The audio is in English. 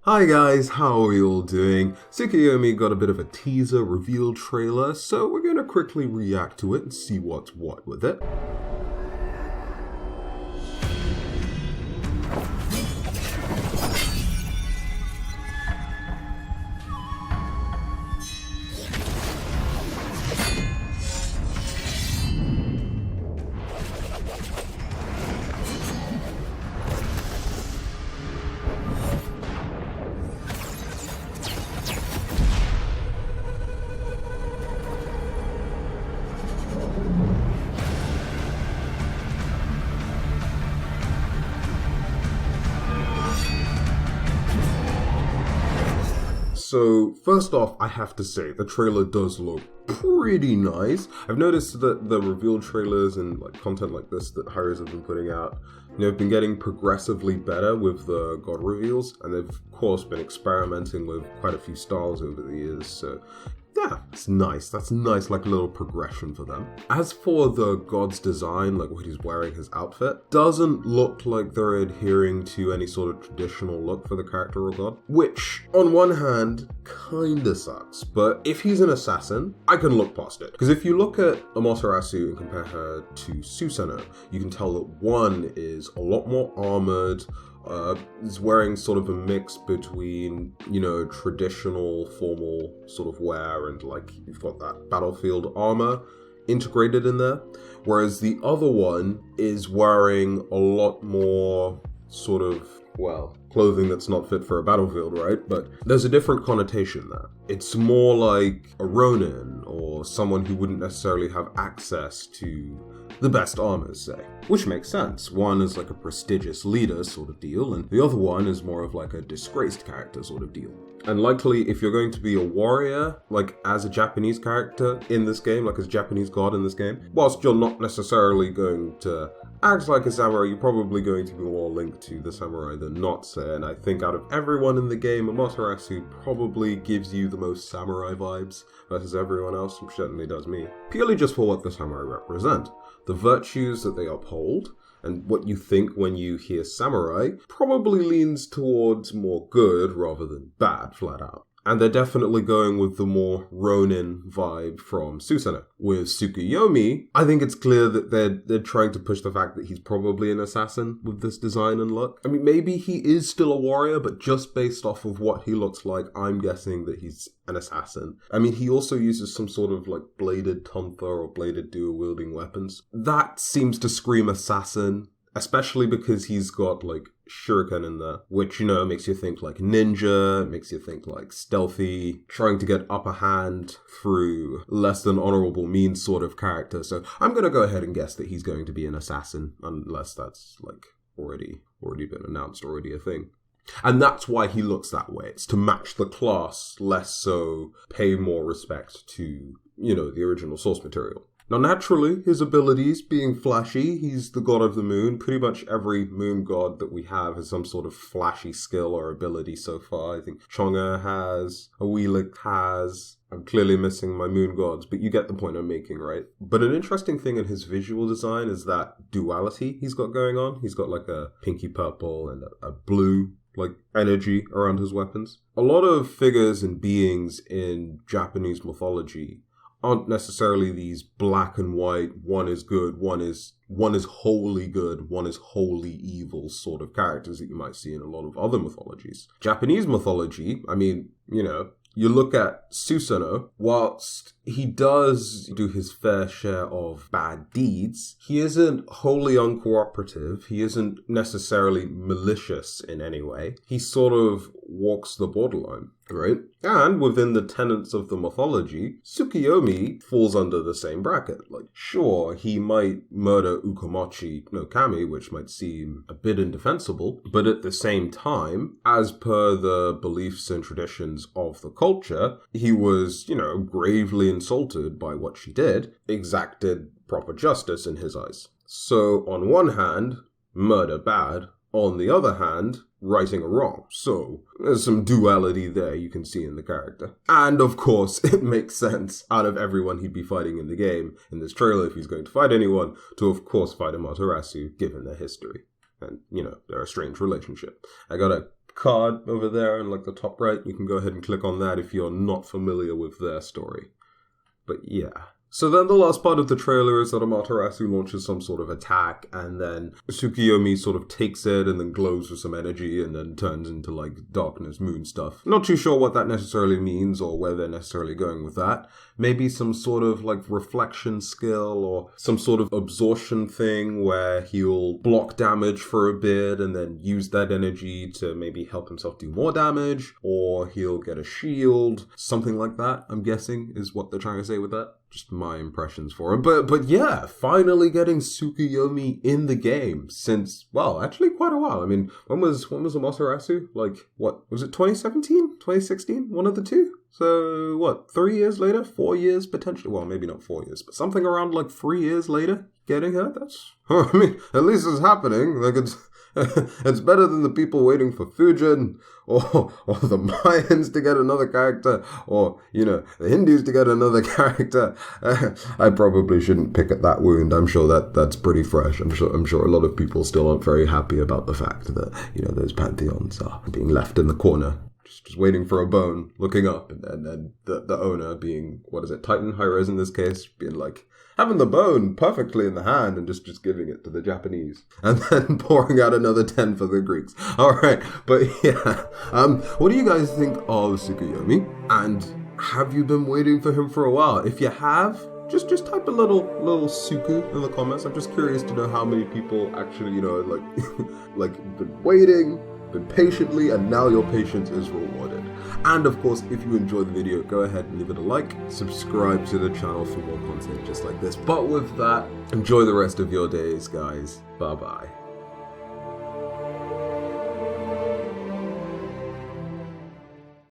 Hi guys, how are you all doing? Tsukuyomi got a bit of a teaser reveal trailer, so we're gonna quickly react to it and see what's what with it. So, first off, I have to say, the trailer does look pretty nice. I've noticed that the reveal trailers and content like this that Harris have been putting out, have been getting progressively better with the god reveals, and they've of course been experimenting with quite a few styles over the years, so yeah, it's nice. That's nice, like a little progression for them. As for the god's design, like what he's wearing, his outfit, doesn't look like they're adhering to any sort of traditional look for the character or god, which, on one hand, kinda sucks. But if he's an assassin, I can look past it. Because if you look at Amaterasu and compare her to Susanoo, you can tell that one is a lot more armored, is wearing sort of a mix between, traditional formal sort of wear and you've got that battlefield armor integrated in there. Whereas the other one is wearing a lot more sort of, clothing that's not fit for a battlefield, right? But there's a different connotation there. It's more like a Ronin or someone who wouldn't necessarily have access to the best armors, say. Which makes sense. One is like a prestigious leader sort of deal, and the other one is more of like a disgraced character sort of deal. And likely, if you're going to be a warrior, as a Japanese character in this game, as a Japanese god in this game, whilst you're not necessarily going to act like a samurai, you're probably going to be more linked to the samurai than not, say. And I think out of everyone in the game, Amaterasu probably gives you the most samurai vibes versus everyone else, which certainly does me. Purely just for what the samurai represent. The virtues that they uphold, and what you think when you hear samurai, probably leans towards more good rather than bad, flat out. And they're definitely going with the more Ronin vibe from Susanoo. With Tsukuyomi, I think it's clear that they're trying to push the fact that he's probably an assassin with this design and look. I mean, maybe he is still a warrior, but just based off of what he looks like, I'm guessing that he's an assassin. I mean, he also uses some sort of bladed tonfa or bladed dual-wielding weapons. That seems to scream assassin, especially because he's got shuriken in there, which, makes you think ninja, makes you think stealthy, trying to get upper hand through less than honorable means sort of character. So I'm going to go ahead and guess that he's going to be an assassin, unless that's already been announced, already a thing. And that's why he looks that way. It's to match the class, less so pay more respect to, the original source material. Now, naturally, his abilities being flashy, he's the god of the moon. Pretty much every moon god that we have has some sort of flashy skill or ability so far. I think Chonga has, Awilik has. I'm clearly missing my moon gods, but you get the point I'm making, right? But an interesting thing in his visual design is that duality he's got going on. He's got a pinky purple and a blue energy around his weapons. A lot of figures and beings in Japanese mythology aren't necessarily these black and white, one is good, one is wholly good, one is wholly evil sort of characters that you might see in a lot of other mythologies. Japanese mythology, I mean, you look at Susanoo, whilst he does do his fair share of bad deeds, he isn't wholly uncooperative, he isn't necessarily malicious in any way. He sort of walks the borderline, right? And within the tenets of the mythology, Tsukuyomi falls under the same bracket. Sure, he might murder Ukomachi no Kami, which might seem a bit indefensible, but at the same time, as per the beliefs and traditions of the culture, he was, gravely insulted by what she did, exacted proper justice in his eyes. So, on one hand, murder bad. On the other hand, righting a wrong. So, there's some duality there you can see in the character. And of course, it makes sense out of everyone he'd be fighting in the game, in this trailer, if he's going to fight anyone, to of course fight Amaterasu, given their history. And, their strange relationship. I gotta card over there in like the top right. You can go ahead and click on that if you're not familiar with their story. But yeah. So then the last part of the trailer is that Amaterasu launches some sort of attack, and then Tsukuyomi sort of takes it and then glows with some energy and then turns into like darkness moon stuff. Not too sure what that necessarily means or where they're necessarily going with that. Maybe some sort of like reflection skill or some sort of absorption thing where he'll block damage for a bit and then use that energy to maybe help himself do more damage, or he'll get a shield, something like that, I'm guessing is what they're trying to say with that. Just my impressions for him. But yeah, finally getting Tsukuyomi in the game since, well, actually quite a while. I mean, when was Amaterasu? Like, what, was it 2017? 2016? One of the two? So, what, 3 years later? 4 years potentially? Well, maybe not 4 years, but something around like 3 years later getting her? That's, I mean, at least it's happening. Like, it's better than the people waiting for Fujin or the Mayans to get another character, or, you know, the Hindus to get another character. I probably shouldn't pick at that wound. I'm sure that's pretty fresh. I'm sure a lot of people still aren't very happy about the fact that, you know, those pantheons are being left in the corner. Just waiting for a bone, looking up, and then the owner being, what is it, Titan Hyros in this case, being like, having the bone perfectly in the hand and just giving it to the Japanese. And then pouring out another 10 for the Greeks. Alright, but yeah. What do you guys think of Tsukuyomi? And have you been waiting for him for a while? If you have, just type a little Suku in the comments. I'm just curious to know how many people actually, you know, like been waiting, been patiently, and now your patience is rewarded. And of course, if you enjoyed the video, go ahead and leave it a like, subscribe to the channel for more content just like this. But with that, enjoy the rest of your days, guys. Bye bye.